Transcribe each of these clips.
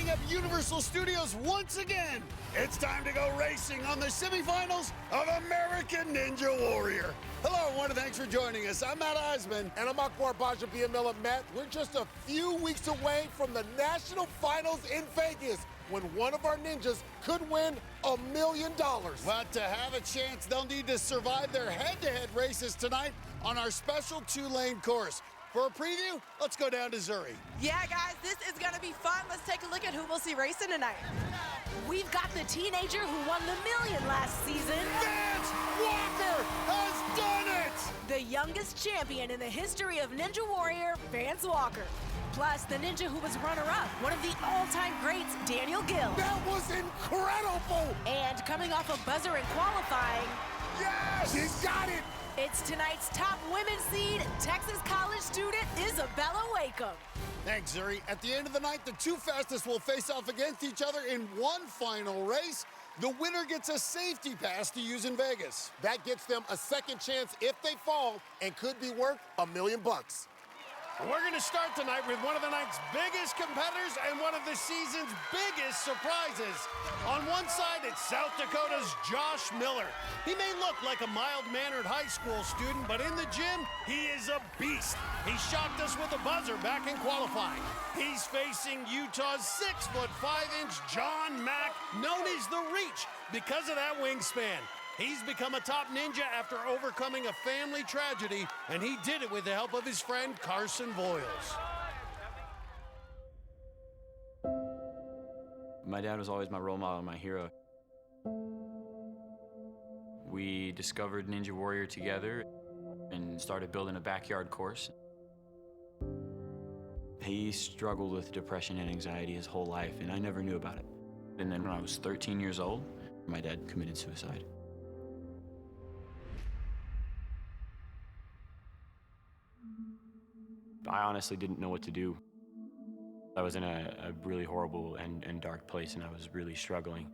lighting up Universal Studios once again. It's time to go racing on the semifinals of American Ninja Warrior. Hello, everyone, and thanks for joining us. I'm Matt Eisman. And I'm Akbar Baja-Biamila. Matt, we're just a few weeks away from the national finals in Vegas, when one of our ninjas could win $1 million. But to have a chance, they'll need to survive their head-to-head races tonight on our special two-lane course. For a preview, let's go down to Zuri. Yeah, guys, this is going to be fun. Let's take a look at who we'll see racing tonight. We've got the teenager who won the $1 million last season. Vance Walker has done it! The youngest champion in the history of Ninja Warrior, Vance Walker. Plus, the ninja who was runner-up, one of the all-time greats, Daniel Gill. That was incredible! And coming off a buzzer in qualifying, yes! He got it! It's tonight's top women's seed, Texas college student Isabella Wakeham. Thanks, Zuri. At the end of the night, the two fastest will face off against each other in one final race. The winner gets a safety pass to use in Vegas. That gets them a second chance if they fall and could be worth $1 million. We're going to start tonight with one of the night's biggest competitors and one of the season's biggest surprises. On one side, it's South Dakota's Josh Miller. He may look like a mild-mannered high school student, but in the gym, he is a beast. He shocked us with a buzzer back in qualifying. He's facing Utah's 6'5" John Mack, known as the Reach because of that wingspan. He's become a top ninja after overcoming a family tragedy, and he did it with the help of his friend Carson Voiles. My dad was always my role model and my hero. We discovered Ninja Warrior together and started building a backyard course. He struggled with depression and anxiety his whole life, and I never knew about it. And then when I was 13 years old, my dad committed suicide. I honestly didn't know what to do. I was in a really horrible and dark place, and I was really struggling.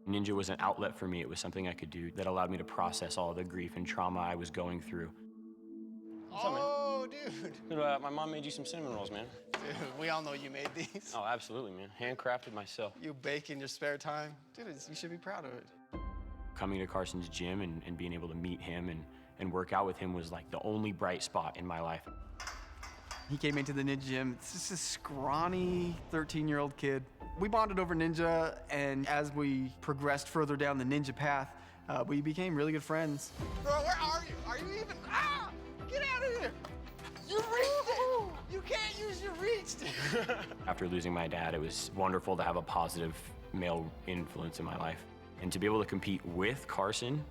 Ninja was an outlet for me. It was something I could do that allowed me to process all the grief and trauma I was going through. Oh, dude. My mom made you some cinnamon rolls, man. Dude, we all know you made these. Oh, absolutely, man. Handcrafted myself. You bake in your spare time. Dude, you should be proud of it. Coming to Carson's gym and being able to meet him and work out with him was like the only bright spot in my life. He came into the Ninja gym. It's just a scrawny 13-year-old kid. We bonded over Ninja, and as we progressed further down the Ninja path, we became really good friends. Bro, where are you? Are you even... Ah! Get out of here! You reached it! You can't use your reach, dude. After losing my dad, it was wonderful to have a positive male influence in my life. And to be able to compete with Carson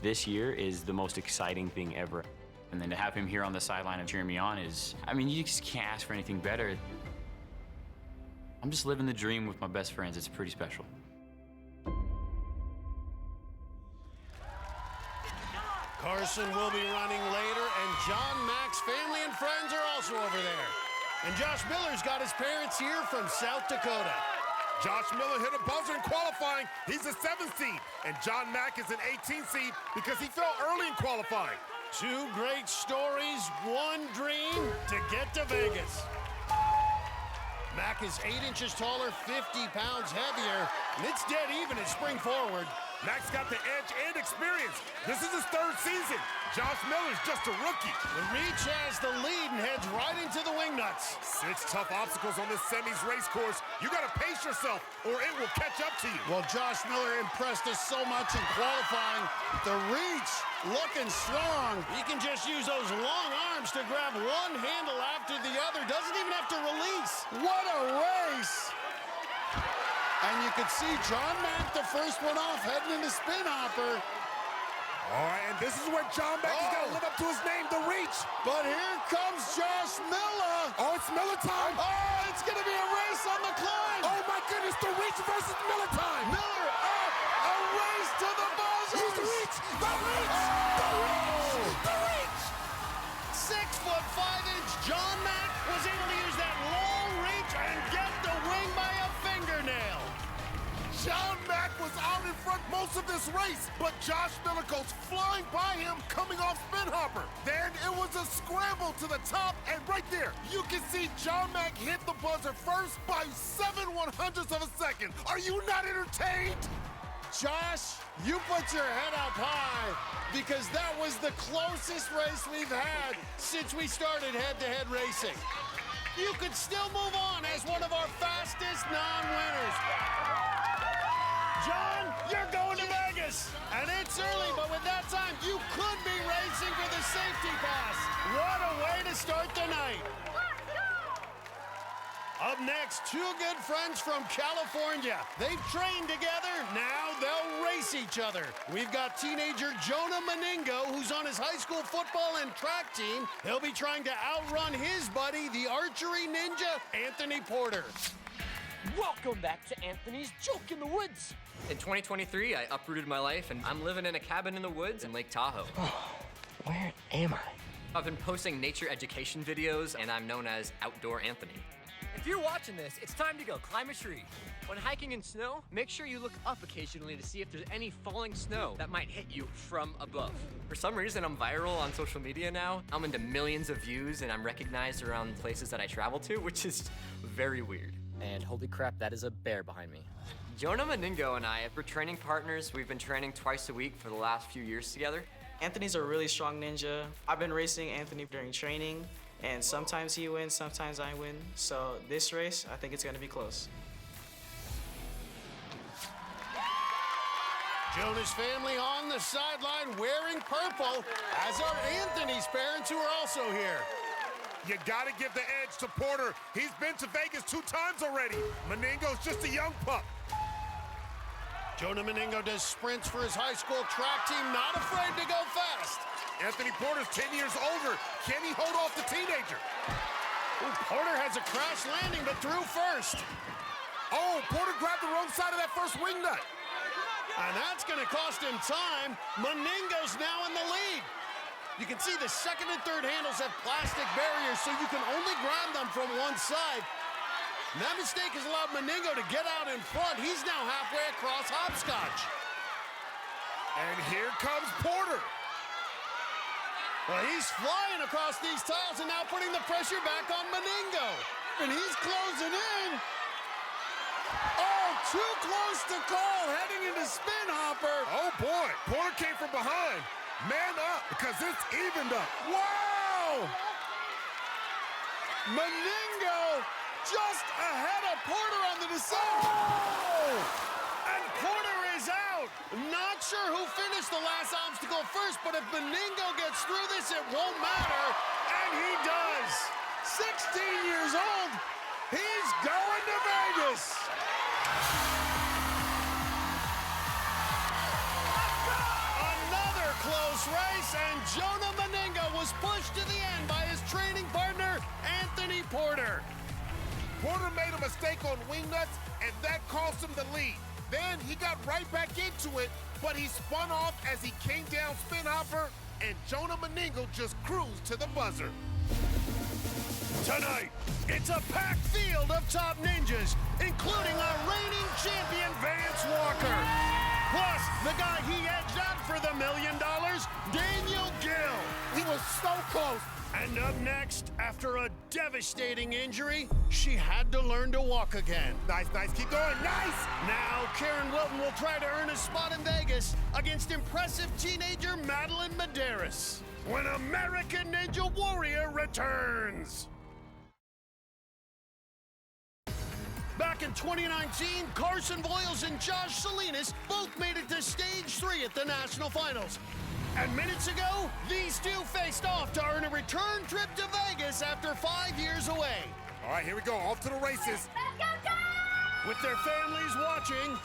this year is the most exciting thing ever. And then to have him here on the sideline and cheering me on is, I mean, you just can't ask for anything better. I'm just living the dream with my best friends. It's pretty special. Carson will be running later, and John Mack's family and friends are also over there. And Josh Miller's got his parents here from South Dakota. Josh Miller hit a buzzer in qualifying. He's a 7th seed. And John Mack is an 18th seed because he fell early in qualifying. Two great stories, one dream to get to Vegas. Mack is 8 inches taller, 50 pounds heavier, and it's dead even at spring forward. Mack's got the edge and experience. This is his 3rd season. Josh Miller's just a rookie. The Reach has the lead and heads right into the wingnuts. 6 tough obstacles on this semis race course. You gotta pace yourself or it will catch up to you. Well, Josh Miller impressed us so much in qualifying. The Reach looking strong. He can just use those long arms to grab one handle after the other. Doesn't even have to release. What a race! And you could see John Mack, the first one off, heading into spin hopper. All right, and this is where John Mack has got to live up to his name, the Reach. But here comes Josh Miller. Oh, it's Miller time. Oh, it's going to be a race on the climb. Oh, my goodness, the Reach versus Miller time. Miller up, a race to the buzzer. He's the Reach, the Reach, the Reach, the Reach. 6'5" John Mack was able to use that long reach and get the wing by a fingernail. John Mack was out in front most of this race, but Josh Miller goes flying by him coming off spin hopper. Then it was a scramble to the top, and right there, you can see John Mack hit the buzzer first by 7/100ths of a second. Are you not entertained? Josh, you put your head up high because that was the closest race we've had since we started head-to-head racing. You could still move on as one of our fastest non-winners. John, you're going to Vegas, and it's early, but with that time, you could be racing for the safety pass. What a way to start the night. Up next, two good friends from California. They've trained together, now they'll race each other. We've got teenager Jonah Meningo, who's on his high school football and track team. He'll be trying to outrun his buddy, the archery ninja, Anthony Porter. Welcome back to Anthony's Joke in the Woods. In 2023, I uprooted my life, and I'm living in a cabin in the woods in Lake Tahoe. Where am I? I've been posting nature education videos, and I'm known as Outdoor Anthony. If you're watching this, it's time to go climb a tree. When hiking in snow, make sure you look up occasionally to see if there's any falling snow that might hit you from above. For some reason, I'm viral on social media now. I'm into millions of views, and I'm recognized around places that I travel to, which is very weird. And holy crap, that is a bear behind me. Jonah Meningo and I, we're training partners. We've been training twice a week for the last few years together. Anthony's a really strong ninja. I've been racing Anthony during training, and sometimes he wins, sometimes I win. So this race, I think it's gonna be close. Jonah's family on the sideline wearing purple, as are Anthony's parents, who are also here. You gotta give the edge to Porter. He's been to Vegas 2 times already. Meningo's just a young pup. Jonah Meningo does sprints for his high school track team, not afraid to go fast. Anthony Porter's 10 years older. Can he hold off the teenager? Ooh, Porter has a crash landing, but threw first. Oh, Porter grabbed the wrong side of that first wing nut. And that's gonna cost him time. Meningo's now in the lead. You can see the second and third handles have plastic barriers, so you can only grab them from one side. And that mistake has allowed Meningo to get out in front. He's now halfway across hopscotch. And here comes Porter. Well, he's flying across these tiles and now putting the pressure back on Meningo. And he's closing in. Oh, too close to call, heading into spin hopper. Oh boy, Porter came from behind. Man up, because it's evened up. Wow! Meningo just ahead of Porter on the descent. Oh! And Porter is out. Not sure who finished the last obstacle first, but if Meningo gets through this, it won't matter. And he does. 16 years old. He's going to Vegas. Another close race, and Jonah Meningo was pushed to the end by his training partner, Anthony Porter. Porter made a mistake on wing nuts, and that cost him the lead. Then he got right back into it, but he spun off as he came down spin hopper, and Jonah Meningo just cruised to the buzzer. Tonight, it's a packed field of top ninjas, including our reigning champion, Vance Walker. Plus, the guy he edged out for the $1 million, Daniel Gill. He was so close. And up next, after a devastating injury, she had to learn to walk again. Nice, keep going, nice! Now, Karen Wilton will try to earn a spot in Vegas against impressive teenager Madeline Medeiros when American Ninja Warrior returns. Back in 2019, Carson Voiles and Josh Salinas both made it to Stage 3 at the National Finals. And minutes ago, these two faced off to earn a return trip to Vegas after 5 years away. All right, here we go, off to the races. With their families watching,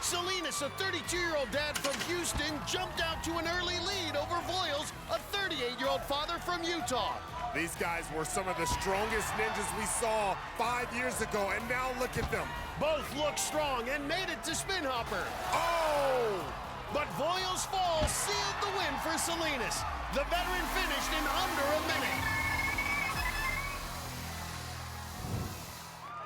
Salinas, a 32-year-old dad from Houston, jumped out to an early lead over Voiles, a 38-year-old father from Utah. These guys were some of the strongest ninjas we saw 5 years ago, and now look at them. Both look strong and made it to spin hopper. Oh! But Voiles' fall sealed the win for Salinas. The veteran finished in under a minute.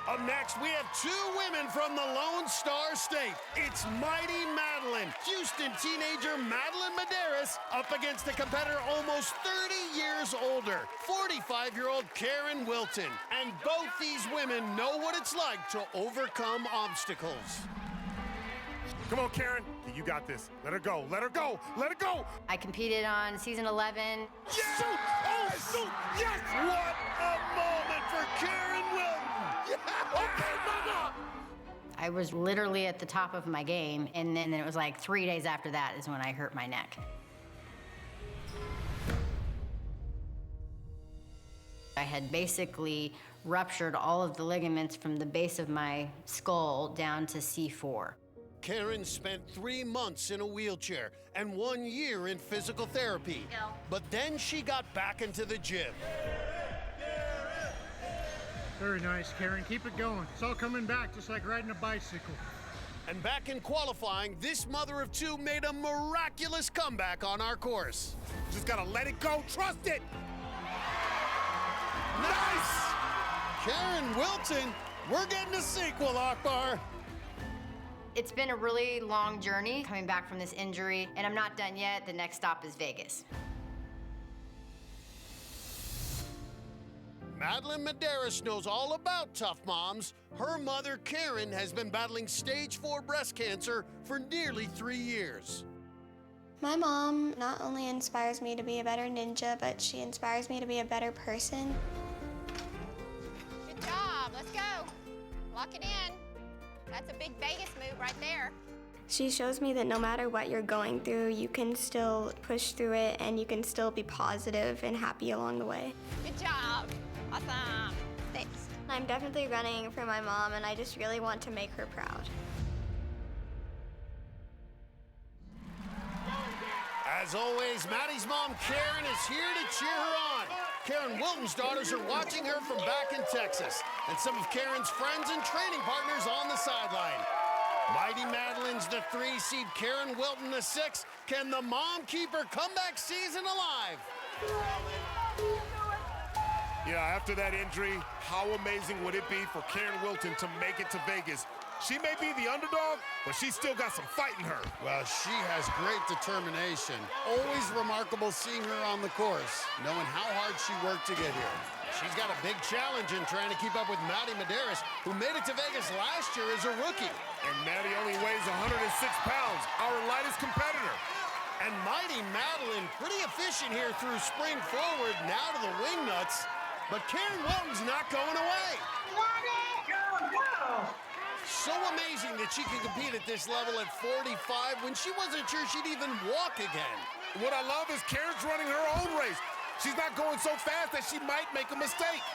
Up next, we have two women from the Lone Star State. It's Mighty Madeline, Houston teenager Madeline Medeiros, up against a competitor almost 30 years years older, 45-year-old Karen Wilton. And both these women know what it's like to overcome obstacles. Come on, Karen. You got this. Let her go. Let her go. Let her go. I competed on season 11. Yes! Oh, shoot! Yes! What a moment for Karen Wilton! Yeah! Okay, mama! I was literally at the top of my game, and then it was like 3 days after that is when I hurt my neck. I had basically ruptured all of the ligaments from the base of my skull down to C4. Karen spent 3 months in a wheelchair and 1 year in physical therapy. But then she got back into the gym. Very nice, Karen. Keep it going. It's all coming back, just like riding a bicycle. And back in qualifying, this mother of two made a miraculous comeback on our course. Just gotta let it go. Trust it. Nice! Karen Wilton, we're getting a sequel, Akbar. It's been a really long journey coming back from this injury, and I'm not done yet. The next stop is Vegas. Madeline Medeiros knows all about tough moms. Her mother, Karen, has been battling stage 4 breast cancer for nearly 3 years. My mom not only inspires me to be a better ninja, but she inspires me to be a better person. Good job. Let's go. Lock it in. That's a big Vegas move right there. She shows me that no matter what you're going through, you can still push through it and you can still be positive and happy along the way. Good job. Awesome. Thanks. I'm definitely running for my mom, and I just really want to make her proud. As always, Maddie's mom, Karen, is here to cheer her on. Karen Wilton's daughters are watching her from back in Texas, and some of Karen's friends and training partners on the sideline. Mighty Madeline's the 3 seed, Karen Wilton the 6. Can the mom keep her comeback season alive? Yeah, after that injury, how amazing would it be for Karen Wilton to make it to Vegas? She may be the underdog, but she's still got some fight in her. Well, she has great determination. Always remarkable seeing her on the course, knowing how hard she worked to get here. She's got a big challenge in trying to keep up with Maddie Medeiros, who made it to Vegas last year as a rookie. And Maddie only weighs 106 pounds, our lightest competitor. And Mighty Madeline, pretty efficient here through spring forward, now to the wing nuts. But Karen Wilton's not going away. So amazing that she can compete at this level at 45 when she wasn't sure she'd even walk again. What I love is Karen's running her own race. She's not going so fast that she might make a mistake.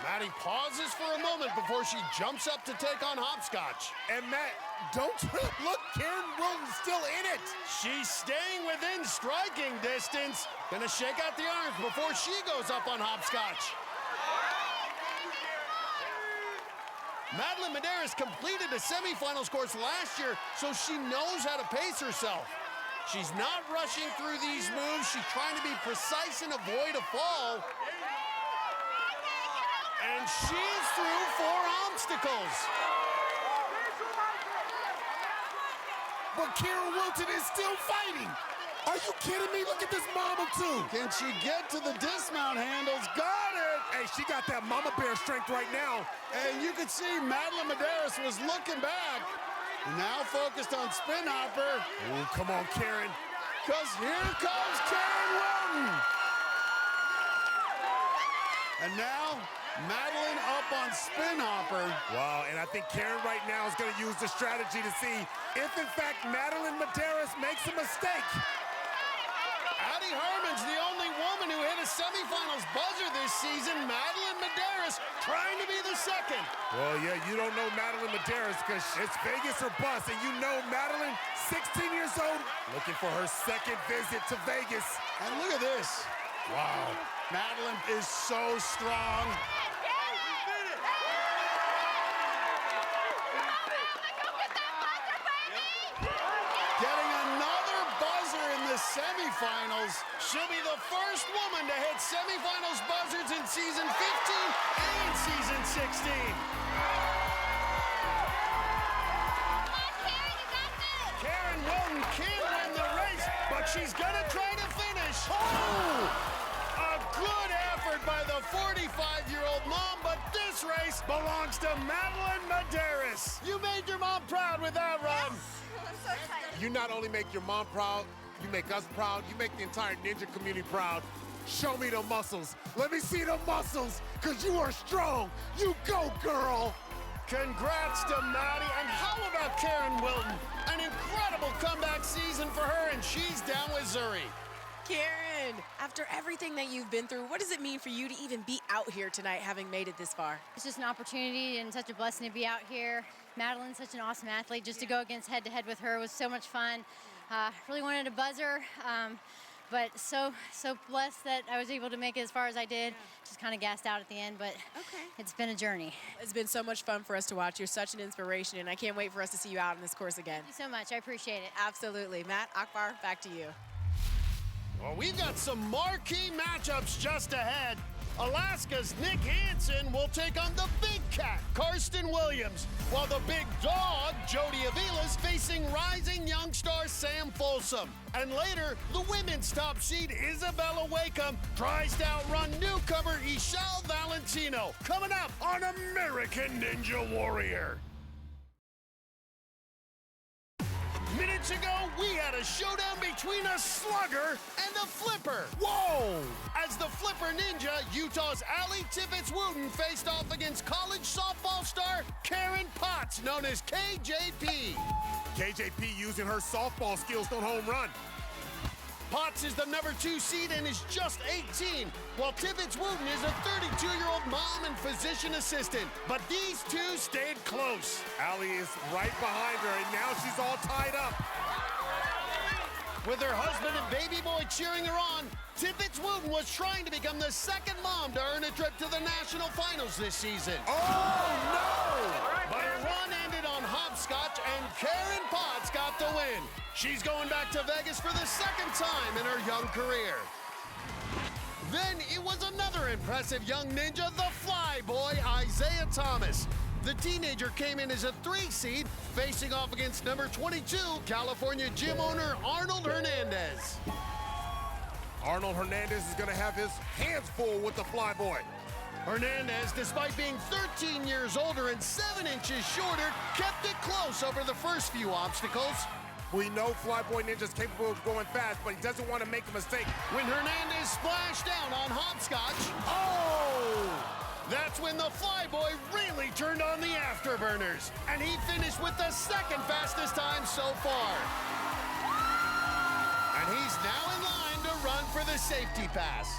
Maddie pauses for a moment before she jumps up to take on hopscotch. And Matt, don't trip. Look, Karen Wilton's still in it. She's staying within striking distance. Gonna shake out the arms before she goes up on hopscotch. Madeline Medeiros completed a semifinals course last year, so she knows how to pace herself. She's not rushing through these moves. She's trying to be precise and avoid a fall. And she's through 4 obstacles. But Karen Wilton is still fighting. Are you kidding me? Look at this mama, too. Can she get to the dismount handles? Got it! Hey, she got that mama bear strength right now. And you can see Madeline Medeiros was looking back. Now focused on spin hopper. Oh, come on, Karen. Because here comes Karen Wilton. And now, Madeline up on spin hopper. Wow, and I think Karen right now is going to use the strategy to see if, in fact, Madeline Medeiros makes a mistake. Addie Harmon's the only woman who hit a semifinals buzzer this season. Madeline Medeiros trying to be the second. Well, yeah, you don't know Madeline Medeiros because it's Vegas or bust. And you know Madeline, 16 years old, looking for her second visit to Vegas. And look at this. Wow. Madeline is so strong. Getting another buzzer in the semifinals. She'll be the first woman to hit semifinals buzzers in season 15 and season 16. Karen, you got this. Karen Wilton can win the race, but she's gonna try to finish. Oh! A good effort by the 45-year-old mom, but this race belongs to Madeline Medeiros. You made your mom proud with that run. I'm so excited. You not only make your mom proud, you make us proud, you make the entire ninja community proud. Show me the muscles. Let me see the muscles, because you are strong. You go, girl. Congrats to Maddie, and how about Karen Wilton? An incredible comeback season for her, and she's down with Zuri. Karen, after everything that you've been through, what does it mean for you to even be out here tonight, having made it this far? It's just an opportunity and such a blessing to be out here. Madeline's such an awesome athlete. Just to go against head-to-head with her was so much fun. Really wanted to buzzer, but so blessed that I was able to make it as far as I did. Just kind of gassed out at the end, but it's been a journey. It's been so much fun for us to watch. You're such an inspiration, and I can't wait for us to see you out on this course again. Thank you so much. I appreciate it. Absolutely. Matt, Akbar, back to you. Well, we've got some marquee matchups just ahead. Alaska's Nick Hansen will take on the big cat, Karsten Williams, while the big dog, Jody Avila's facing rising young star Sam Folsom. And later, the women's top seed, Isabella Wakeham, tries to outrun newcomer Ishal Valentino. Coming up on American Ninja Warrior. Minutes ago, we had a showdown between a slugger and a flipper. Whoa! As the flipper ninja, Utah's Allie Tippett-Wooten faced off against college softball star Karen Potts, known as KJP. KJP using her softball skills to home run. Potts is the number 2 seed and is just 18, while Tippett-Wooten is a 32-year-old mom and physician assistant. But these two stayed close. Allie is right behind her, and now she's all tied up. With her husband and baby boy cheering her on, Tippett-Wooten was trying to become the second mom to earn a trip to the national finals this season. Oh, no! But her run ended on hopscotch, and Karen Potts got the win. She's going back to Vegas for the second time in her young career. Then it was another impressive young ninja, the fly boy, Isaiah Thomas. The teenager came in as a 3 seed, facing off against number 22, California gym owner Arnold Hernandez. Arnold Hernandez is going to have his hands full with the fly boy. Hernandez, despite being 13 years older and 7 inches shorter, kept it close over the first few obstacles. We know Flyboy Ninja's capable of going fast, but he doesn't want to make a mistake. When Hernandez splashed down on hopscotch, oh! That's when the Flyboy really turned on the afterburners, and he finished with the second fastest time so far. And he's now in line to run for the safety pass.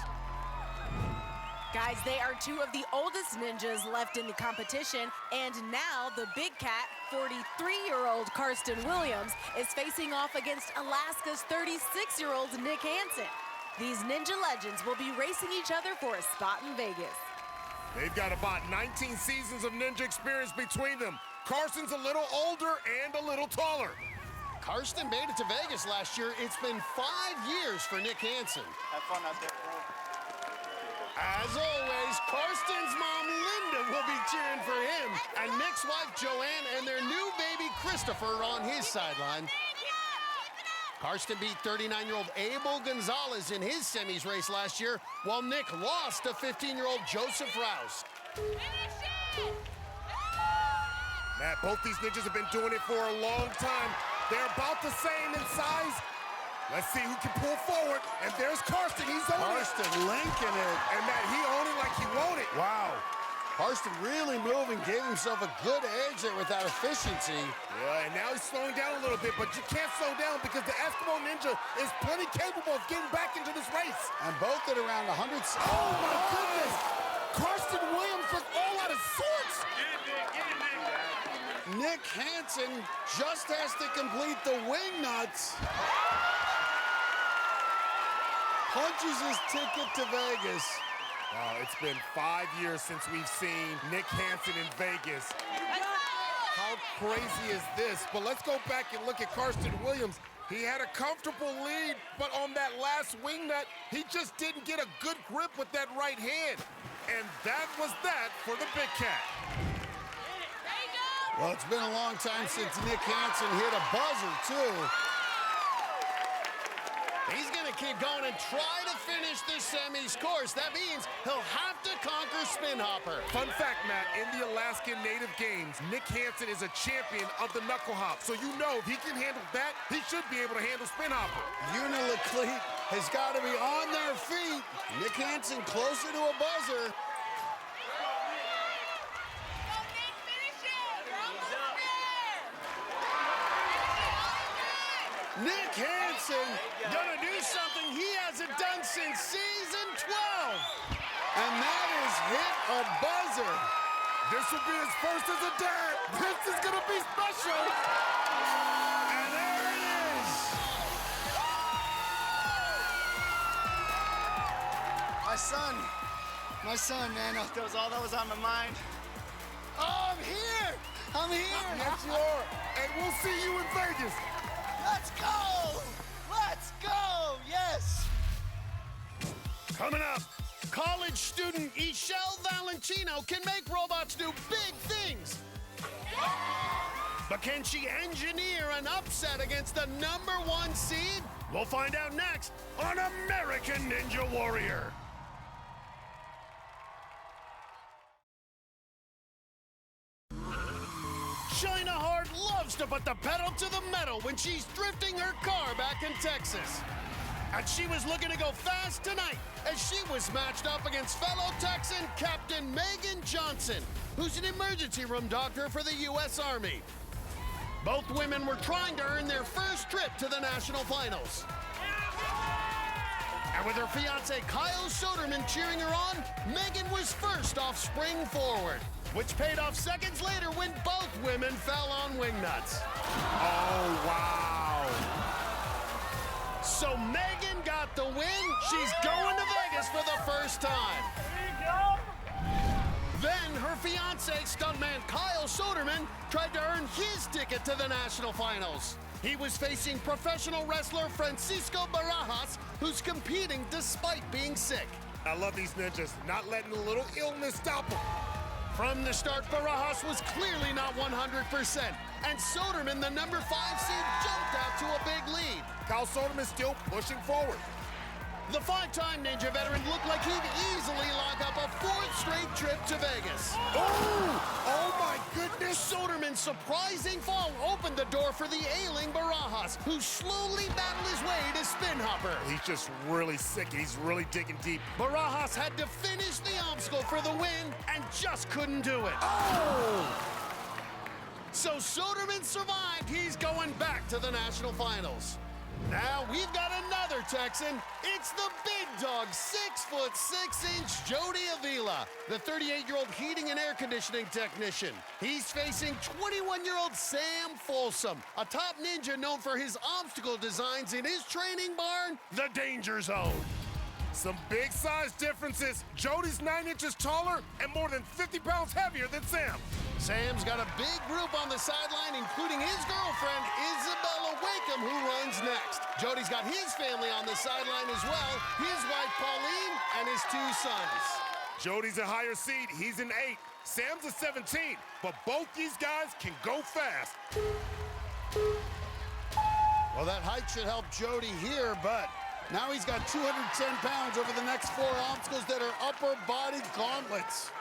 Guys, they are 2 of the oldest ninjas left in the competition, and now the big cat, 43-year-old Karsten Williams, is facing off against Alaska's 36-year-old Nick Hansen. These ninja legends will be racing each other for a spot in Vegas. They've got about 19 seasons of ninja experience between them. Karsten's a little older and a little taller. Karsten made it to Vegas last year. It's been 5 years for Nick Hansen. Have fun out there, bro. As always, Karsten's mom, Linda, will be cheering for him, and Nick's wife, Joanne, and their new baby, Christopher, are on his sideline. Karsten beat 39-year-old Abel Gonzalez in his semis race last year, while Nick lost to 15-year-old Joseph Rouse. Matt, both these ninjas have been doing it for a long time. They're about the same in size. Let's see who can pull forward. And there's Karsten. He's on it. Karsten linking it. And Matt, he owned it like he won it. Wow. Karsten really moving, gave himself a good edge there with that efficiency. Yeah, and now he's slowing down a little bit, but you can't slow down because the Eskimo Ninja is plenty capable of getting back into this race. And both at around 100. Oh, my goodness. Karsten Williams was all out of sorts. Nick Hansen just has to complete the wing nuts. Punches his ticket to Vegas. Wow, it's been 5 years since we've seen Nick Hansen in Vegas. How crazy is this? But let's go back and look at Karsten Williams. He had a comfortable lead, but on that last wing nut, he just didn't get a good grip with that right hand. And that was that for the big cat. Well, it's been a long time since Nick Hansen hit a buzzer, too. He's going to keep going and try to finish the semis course. That means he'll have to conquer spin hopper. Fun fact, Matt, in the Alaskan Native Games, Nick Hansen is a champion of the knuckle hop. So you know if he can handle that, he should be able to handle spin hopper. Unilaclete has got to be on their feet. Nick Hansen closer to a buzzer. Nick Hansen gonna do something he hasn't done since season 12. And that is hit a buzzer. This will be his first as a dad. This is gonna be special. And there it is. My son, man, that was all that was on my mind. Oh, I'm here. Yes, you are. And we'll see you in Vegas. Let's go! Let's go! Yes! Coming up, college student Ishelle Valentino can make robots do big things. But can she engineer an upset against the #1 seed? We'll find out next on American Ninja Warrior. China Hart loves to put the pedal to the metal when she's drifting her car back in Texas. And she was looking to go fast tonight as she was matched up against fellow Texan Captain Megan Johnson, who's an emergency room doctor for the U.S. Army. Both women were trying to earn their first trip to the national finals. And with her fiance Kyle Soderman cheering her on, Megan was first off spring forward, which paid off seconds later when both women fell on wingnuts. Oh, wow. So Megan got the win. She's going to Vegas for the first time. Then her fiance, stuntman Kyle Soderman, tried to earn his ticket to the national finals. He was facing professional wrestler Francisco Barajas, who's competing despite being sick. I love these ninjas, not letting a little illness stop them. From the start, Barajas was clearly not 100%, and Soderman, the #5 seed, jumped out to a big lead. Kyle Soderman still pushing forward. The 5-time Ninja veteran looked like he'd easily lock up a 4th straight trip to Vegas. Oh my goodness! Soderman's surprising fall opened the door for the ailing Barajas, who slowly battled his way to spin hopper. He's just really sick. He's really digging deep. Barajas had to finish the obstacle for the win and just couldn't do it. So Soderman survived. He's going back to the national finals. Now we've got another Texan. It's the big dog, 6'6" Jody Avila, the 38-year-old heating and air conditioning technician. He's facing 21-year-old Sam Folsom, a top ninja known for his obstacle designs in his training barn, the Danger Zone. Some big size differences. Jody's 9 inches taller and more than 50 pounds heavier than Sam. Sam's got a big group on the sideline, including his girlfriend, Isabella Wakeham, who runs next. Jody's got his family on the sideline as well, his wife Pauline and his 2 sons. Jody's a higher seed, he's an 8. Sam's a 17, but both these guys can go fast. Well, that height should help Jody here, but now he's got 210 pounds over the next 4 obstacles that are upper body gauntlets.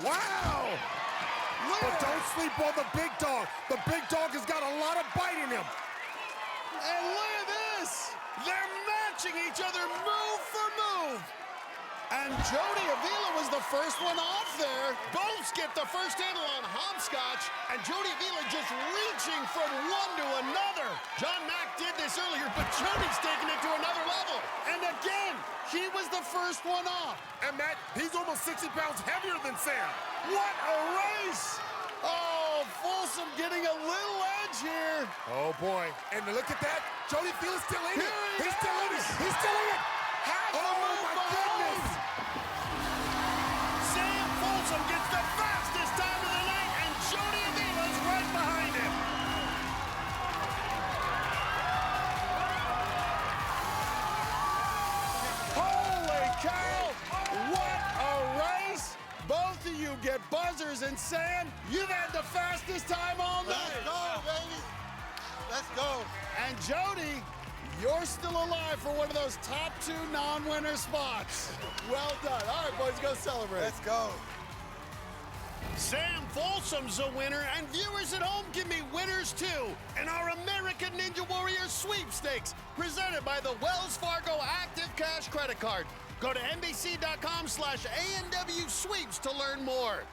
Wow! But don't sleep on the big dog. The big dog has got a lot of bite in him. And look at this! They're matching each other move for move. And Jody Avila was the first one off there. Both skipped the first handle on hopscotch, and Jody Avila just reaching from one to another. John Mack did this earlier, but Jody's taking it to another level. And again, he was the first one off. And Matt, he's almost 60 pounds heavier than Sam. What a race! Oh, Folsom getting a little edge here. Oh boy, and look at that. Jody Avila's still in it. He's still in it. He's still in it. Oh my goodness! Sam Folsom gets the fastest time of the night, and Jody Avila's right behind him. Holy cow! What a race! Both of you get buzzers, and Sam, you've had the fastest time all night. Let's go, baby. Let's go. And Jody, You're still alive for one of those top 2 non-winner spots. Well done. All right, boys, go celebrate. Let's go. Sam Folsom's a winner, and viewers at home can be winners too in our American Ninja Warrior sweepstakes, presented by the Wells Fargo Active Cash Credit Card. Go to NBC.com/ANW Sweeps to learn more.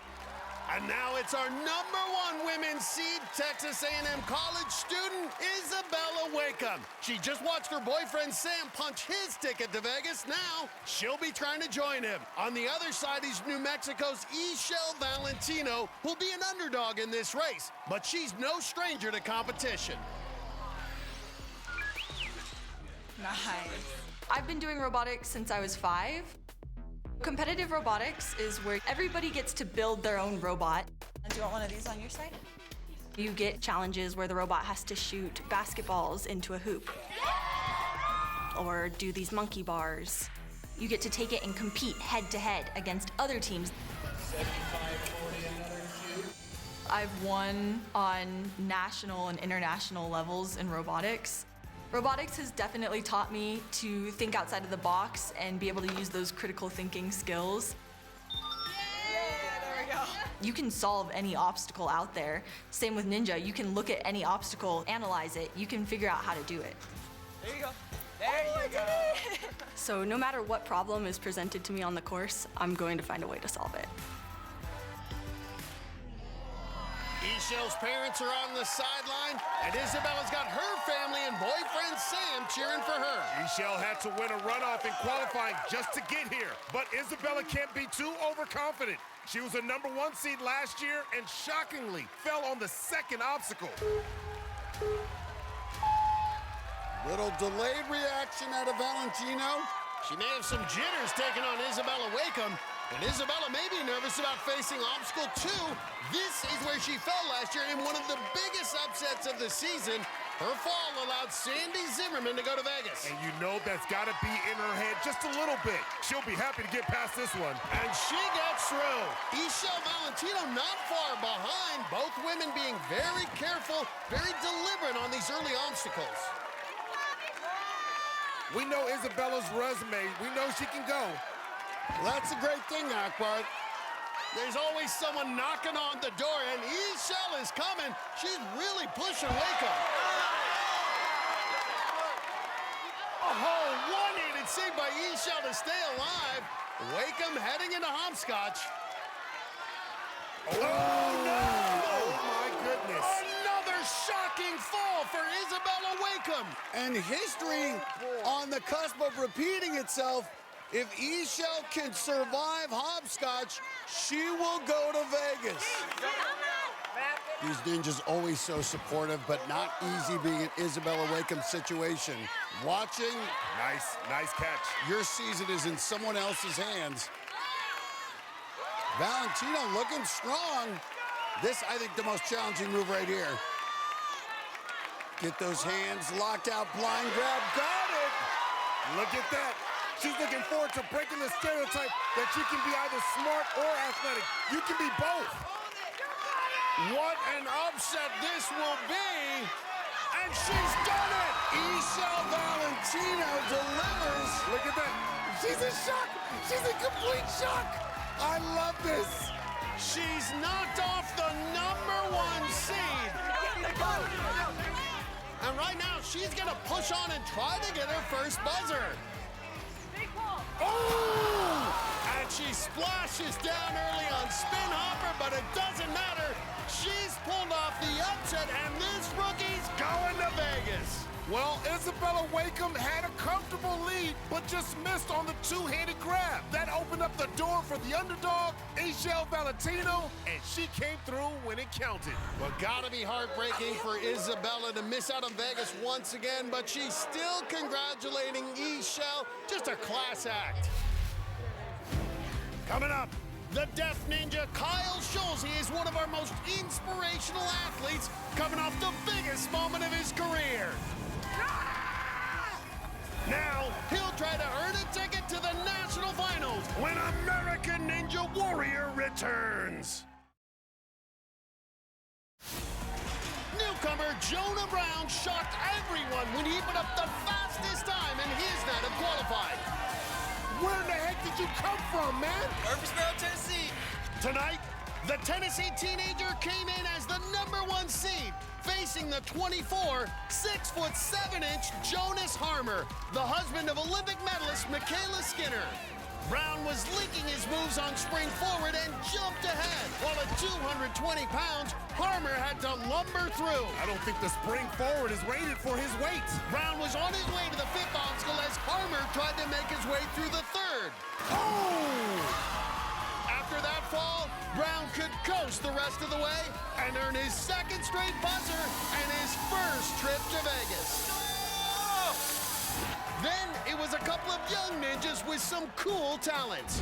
And now it's our #1 women's seed, Texas A&M college student, Isabella Wakeham. She just watched her boyfriend Sam punch his ticket to Vegas. Now she'll be trying to join him. On the other side is New Mexico's Ishel Valentino, who'll be an underdog in this race, but she's no stranger to competition. Nice. I've been doing robotics since I was 5. Competitive robotics is where everybody gets to build their own robot. Do you want one of these on your side? You get challenges where the robot has to shoot basketballs into a hoop. Or do these monkey bars. You get to take it and compete head-to-head against other teams. 75-40, another cube. I've won on national and international levels in robotics. Robotics has definitely taught me to think outside of the box and be able to use those critical thinking skills. Yeah, there we go. You can solve any obstacle out there. Same with Ninja. You can look at any obstacle, analyze it. You can figure out how to do it. There you go. There you go. So no matter what problem is presented to me on the course, I'm going to find a way to solve it. Ishel's parents are on the sideline, and Isabella's got her family and boyfriend Sam cheering for her. Ishel had to win a runoff in qualifying just to get here, but Isabella can't be too overconfident. She was a #1 seed last year and shockingly fell on the second obstacle. Little delayed reaction out of Valentino. She may have some jitters taking on Isabella Wakeham, and Isabella may be nervous about facing obstacle 2. This is where she fell last year in one of the biggest upsets of the season. Her fall allowed Sandy Zimmerman to go to Vegas. And you know that's got to be in her head just a little bit. She'll be happy to get past this one. And she gets through. Ishel Valentino not far behind, both women being very careful, very deliberate on these early obstacles. We know Isabella's resume. We know she can go. Well, that's a great thing, Akbar. There's always someone knocking on the door, and Ishel is coming. She's really pushing Wakeham. Oh, one-handed save by Ishel to stay alive. Wakeham heading into hopscotch. Oh, no! Oh, my goodness. Another shocking fall for Isabella Wakeham. And history on the cusp of repeating itself. If Ishel can survive hopscotch, she will go to Vegas. These ninjas always so supportive, but not easy being in Isabella Wakeham's situation. Watching. Nice catch. Your season is in someone else's hands. Valentino looking strong. This, I think, the most challenging move right here. Get those hands locked out, blind grab, got it! Look at that. She's looking forward to breaking the stereotype that you can be either smart or athletic. You can be both. What an upset this will be. And she's done it. Ishel Valentino delivers. Look at that. She's in shock. She's in complete shock. I love this. She's knocked off the #1 seed. And right now, she's going to push on and try to get her first buzzer. Oh! And she splashes down early on spin hopper, but it doesn't matter. She's pulled off the upset, and this rookie's going to Vegas. Well, Isabella Wakeham had a comfortable lead, but just missed on the two-handed grab. That opened up the door for the underdog, Ishel Valentino, and she came through when it counted. Well, gotta be heartbreaking for Isabella to miss out on Vegas once again, but she's still congratulating Ishel. Just a class act. Coming up, the deaf ninja Kyle Schulze is one of our most inspirational athletes, coming off the biggest moment of his career. Now, he'll try to earn a ticket to the national finals when American Ninja Warrior returns. Newcomer Jonah Brown shocked everyone when he put up the fastest time in his night of qualifying. Where in the heck did you come from, man? Murfreesboro, Tennessee. Tonight, the Tennessee teenager came in as the #1 seed, facing the 24, 6'7" Jonas Harmer, the husband of Olympic medalist Michaela Skinner. Brown was linking his moves on spring forward and jumped ahead, while at 220 pounds, Harmer had to lumber through. I don't think the spring forward is rated for his weight. Brown was on his way to the 5th obstacle as Harmer tried to make his way through the 3rd. Oh! After that fall, Brown could coast the rest of the way and earn his 2nd straight buzzer and his 1st trip to Vegas. Then it was a couple of young ninjas with some cool talents.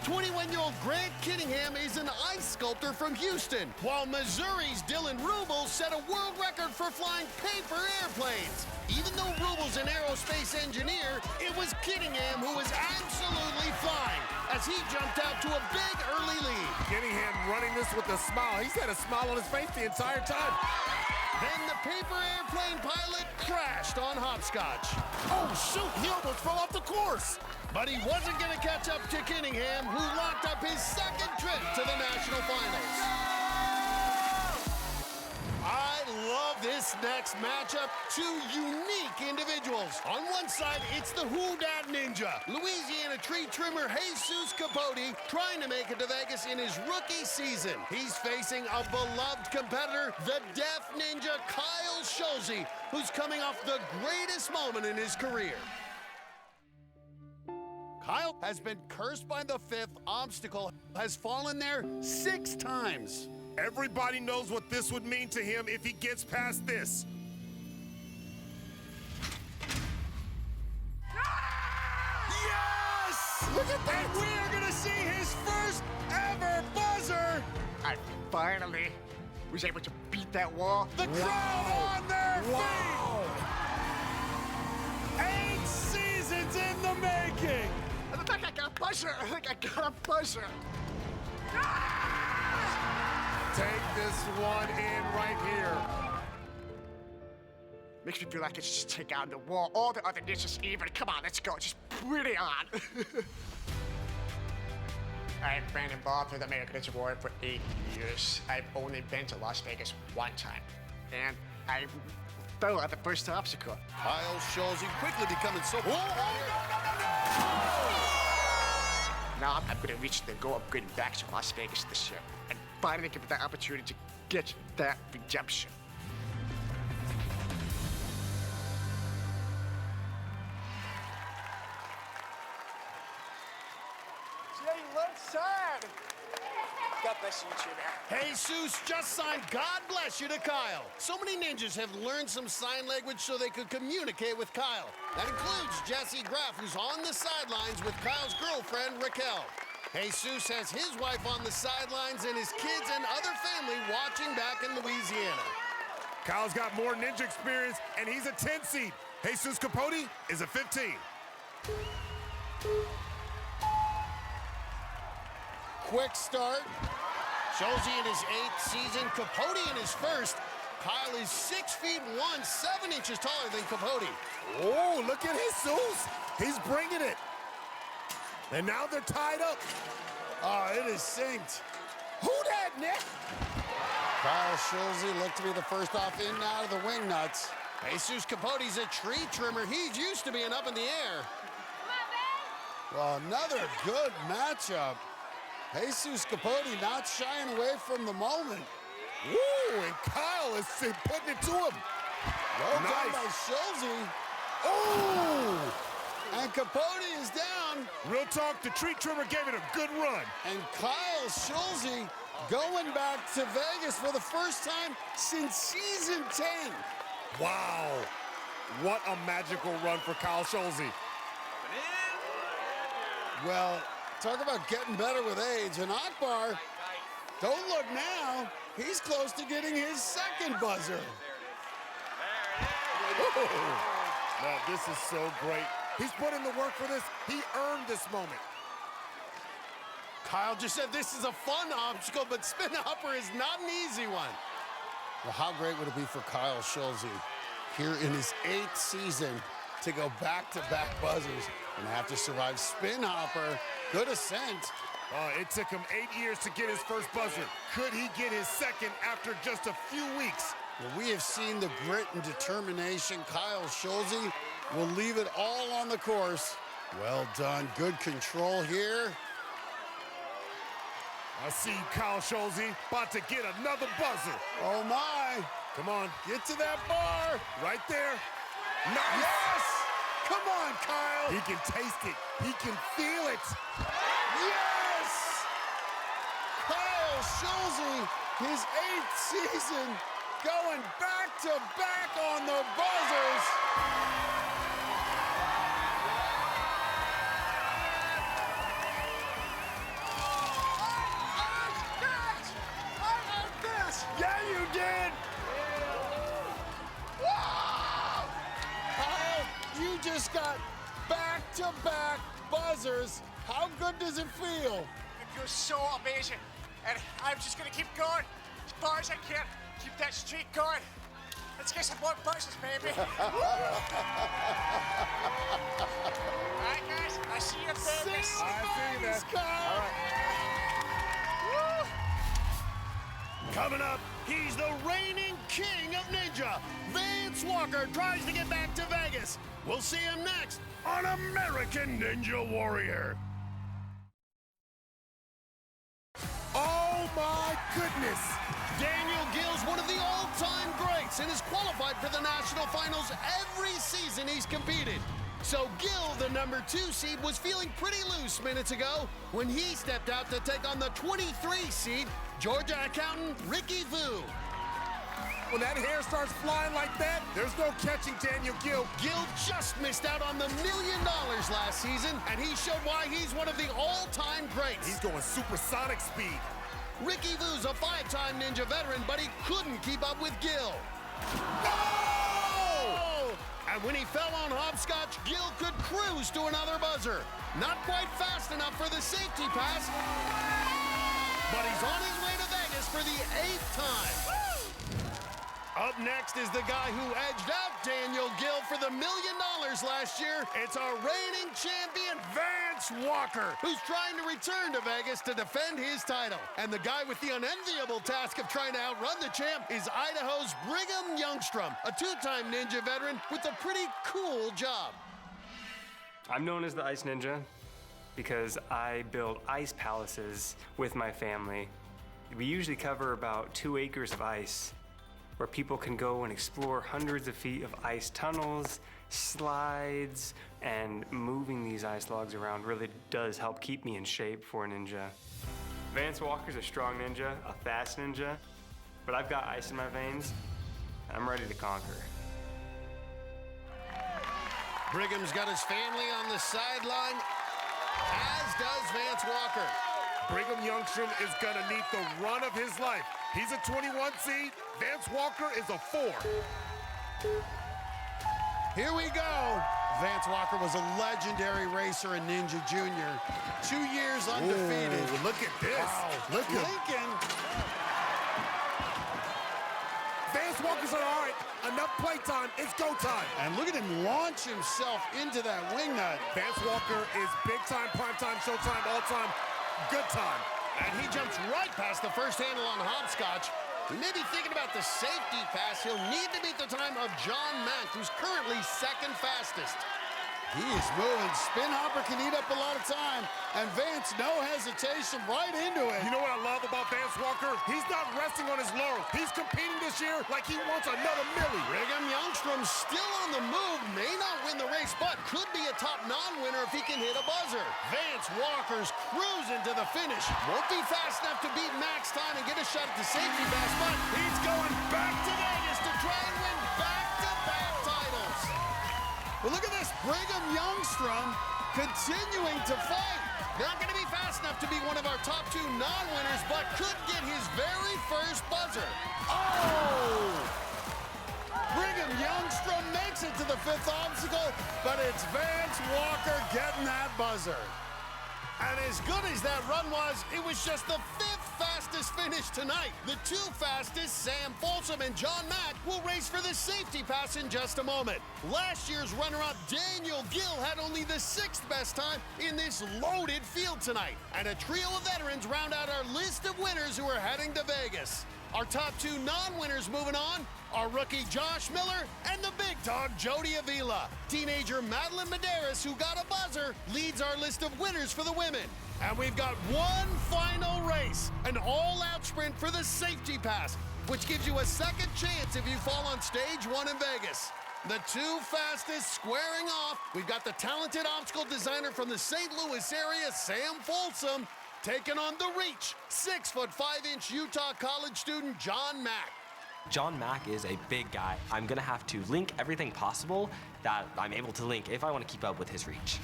21-year-old Grant Kittingham is an ice sculptor from Houston, while Missouri's Dylan Rubel set a world record for flying paper airplanes. Even though Rubel's an aerospace engineer, it was Kittingham who was absolutely flying as he jumped out to a big early lead. Kittingham running this with a smile. He's had a smile on his face the entire time. Then the paper airplane pilot crashed on hopscotch. Oh, shoot, he almost fell off the course. But he wasn't going to catch up to Kittingham, who locked up his 2nd trip to the national finals. I love this next matchup. 2 unique individuals. On one side, it's the Who Dat Ninja, Louisiana tree trimmer Jesus Capote, trying to make it to Vegas in his rookie season. He's facing a beloved competitor, the deaf ninja Kyle Schulze, who's coming off the greatest moment in his career. Kyle has been cursed by the 5th obstacle, has fallen there 6 times. Everybody knows what this would mean to him if he gets past this. Yes! Look at that! And we are gonna see his first ever buzzer! I finally was able to beat that wall. The crowd on their feet! 8 seasons in the making! I think I got a buzzer. I think I got a buzzer. Take this one in right here. Makes me feel like I should just take out the wall. All the other ninjas even. Come on, let's go. Just put it on. I've been involved with American Ninja Warrior for 8 years. I've only been to Las Vegas 1 time. And I fell at the first obstacle. Kyle Schulze quickly becoming so... Now I'm going to reach the goal of getting back to Las Vegas this year and finally give it the opportunity to get that redemption. Jay, left side. God bless you, man. Jesus just signed God bless you to Kyle. So many ninjas have learned some sign language so they could communicate with Kyle. That includes Jesse Graff, who's on the sidelines with Kyle's girlfriend, Raquel. Jesus has his wife on the sidelines and his kids and other family watching back in Louisiana. Kyle's got more ninja experience, and he's a 10 seed. Jesus Capote is a 15. Quick start. Schulze in his 8th season, Capote in his 1st. Kyle is 6 feet 1, 7 inches taller than Capote. Oh, look at Jesus. He's bringing it. And now they're tied up. Oh, it is synced. Who that, Nick? Kyle Schulze looked to be the first off in and out of the wing nuts. Jesus Capote's a tree trimmer. He's used to being up in the air. Well, another good matchup. Jesus Capote not shying away from the moment. Woo, and Kyle is putting it to him. Well done by Schulze. Oh! And Capote is down. Real talk, the tree trimmer gave it a good run. And Kyle Schulze going back to Vegas for the first time since season 10. Wow. What a magical run for Kyle Schulze. Well, talk about getting better with age. And Akbar, don't look now. He's close to getting his 2nd buzzer. Now, this is so great. He's put in the work for this. He earned this moment. Kyle just said this is a fun obstacle, but spin hopper is not an easy one. Well, how great would it be for Kyle Schulze here in his 8th season to go back-to-back buzzers and have to survive spin hopper. Good ascent. It took him 8 years to get his first buzzer. Could he get his second after just a few weeks? Well, we have seen the grit and determination. Kyle Schulze will leave it all on the course. Well done, good control here. I see Kyle Schulze about to get another buzzer. Oh my. Come on. Get to that bar. Right there. Nice. Yes! Come on, Kyle. He can taste it. He can feel it. Yes! Kyle Schulze, his 8th season, going back-to-back on the buzzers. Yeah, you did! Whoa! Kyle, you just got back-to-back buzzers. How good does it feel? It feels so amazing. And I'm just gonna keep going as far as I can. Keep that streak going. Let's get some more buzzers, baby. All right, guys, I see you in Vegas. I see that. Kyle. All right. Coming up, he's the reigning king of ninja. Vance Walker tries to get back to Vegas. We'll see him next on American Ninja Warrior. Oh my goodness. Daniel Gill's one of the all-time greats and is qualified for the national finals every season he's competed. So Gill, the number 2 seed, was feeling pretty loose minutes ago when he stepped out to take on the 23 seed, Georgia accountant Ricky Vu. When that hair starts flying like that, there's no catching Daniel Gill. Gill just missed out on the $1 million last season, and he showed why he's one of the all-time greats. He's going supersonic speed. Ricky Vu's a 5-time ninja veteran, but he couldn't keep up with Gill. Oh! And when he fell on hopscotch, Gill could cruise to another buzzer. Not quite fast enough for the safety pass, but he's on his way to Vegas for the 8th time. Up next is the guy who edged out Daniel Gill for the $1 million last year. It's our reigning champion, Vance Walker, who's trying to return to Vegas to defend his title. And the guy with the unenviable task of trying to outrun the champ is Idaho's Brigham Youngstrom, a 2-time ninja veteran with a pretty cool job. I'm known as the Ice Ninja because I build ice palaces with my family. We usually cover about 2 acres of ice, where people can go and explore hundreds of feet of ice tunnels, slides, and moving these ice logs around really does help keep me in shape for a ninja. Vance Walker's a strong ninja, a fast ninja, but I've got ice in my veins, and I'm ready to conquer. Brigham's got his family on the sideline, as does Vance Walker. Brigham Youngstrom is gonna need the run of his life. He's a 21 seed. Vance Walker is a 4. Here we go. Vance Walker was a legendary racer in Ninja Junior. 2 years undefeated. Ooh, look at this. Wow. Look at Lincoln. Vance Walker's like, all right, enough playtime. It's go time. And look at him launch himself into that wing nut. Vance Walker is big time, prime time, showtime, all time, good time. And he jumps right past the first handle on hopscotch. He may be thinking about the safety pass. He'll need to beat the time of John Mack, who's currently 2nd fastest. He is moving. Spin hopper can eat up a lot of time. And Vance, no hesitation, right into it. You know what I love about Vance Walker? He's not resting on his laurels. He's competing this year like he wants another milli. Brigham Youngstrom still on the move. May not win the race, but could be a top non-winner if he can hit a buzzer. Vance Walker's cruising to the finish. Won't be fast enough to beat Max time and get a shot at the safety pass, but he's going back to Vegas to try and win back-to-back titles. Well, look at this. Brigham Youngstrom continuing to fight. Not going to be fast enough to be one of our top 2 non-winners, but could get his very first buzzer. Oh! Brigham Youngstrom makes it to the 5th obstacle, but it's Vance Walker getting that buzzer. And as good as that run was, it was just the 5th fastest fastest finish tonight. The two fastest, Sam Folsom and John Mack, will race for the safety pass in just a moment. Last year's runner-up Daniel Gill had only the 6th best time in this loaded field tonight. And a trio of veterans round out our list of winners who are heading to Vegas. Our top 2 non-winners moving on are rookie Josh Miller and the big dog Jody Avila. Teenager Madeline Medeiros, who got a buzzer, leads our list of winners for the women. And we've got one final race, an all-out sprint for the safety pass, which gives you a second chance if you fall on stage 1 in Vegas. The 2 fastest squaring off. We've got the talented obstacle designer from the St. Louis area, Sam Folsom, taking on the reach, 6'5" Utah college student John Mack. John Mack is a big guy. I'm gonna have to link everything possible that I'm able to link if I want to keep up with his reach.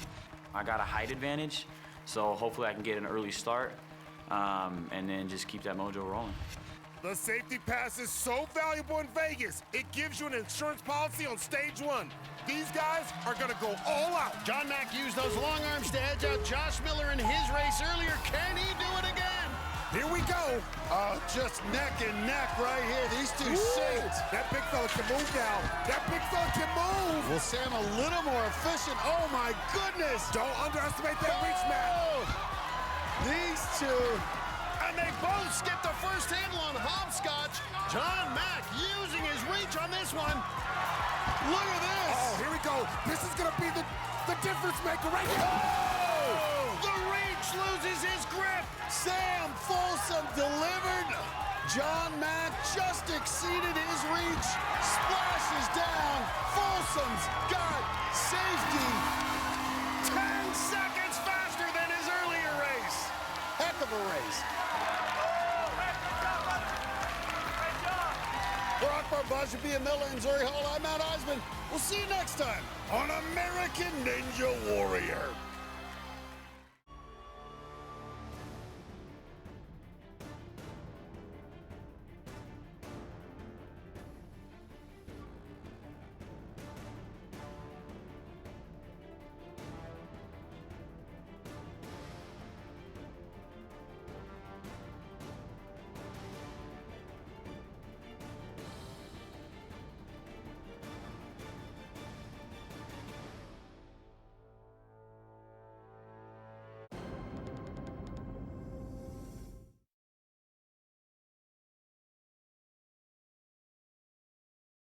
I got a height advantage, so hopefully I can get an early start and then just keep that mojo rolling. The safety pass is so valuable in Vegas, it gives you an insurance policy on stage 1. These guys are gonna go all out. John Mack used those long arms to edge out Josh Miller in his race earlier. Can he do it again? Here we go. Just neck and neck right here. These two saints. That big fella can move now. That big fella can move. Well, Sam, a little more efficient. Oh, my goodness. Don't underestimate that reach, man. These two, and they both skipped the first handle on hopscotch. John Mack using his reach on this one. Look at this. Oh, here we go. This is going to be the difference maker right here. Oh! The reach loses his grip. Sam Folsom delivered. John Mack just exceeded his reach. Splashes down. Folsom's got safety. 10 seconds faster than his earlier race. Heck of a race. For Akbar Bajabia Miller and Zuri Hall, I'm Matt Eisman. We'll see you next time on American Ninja Warrior.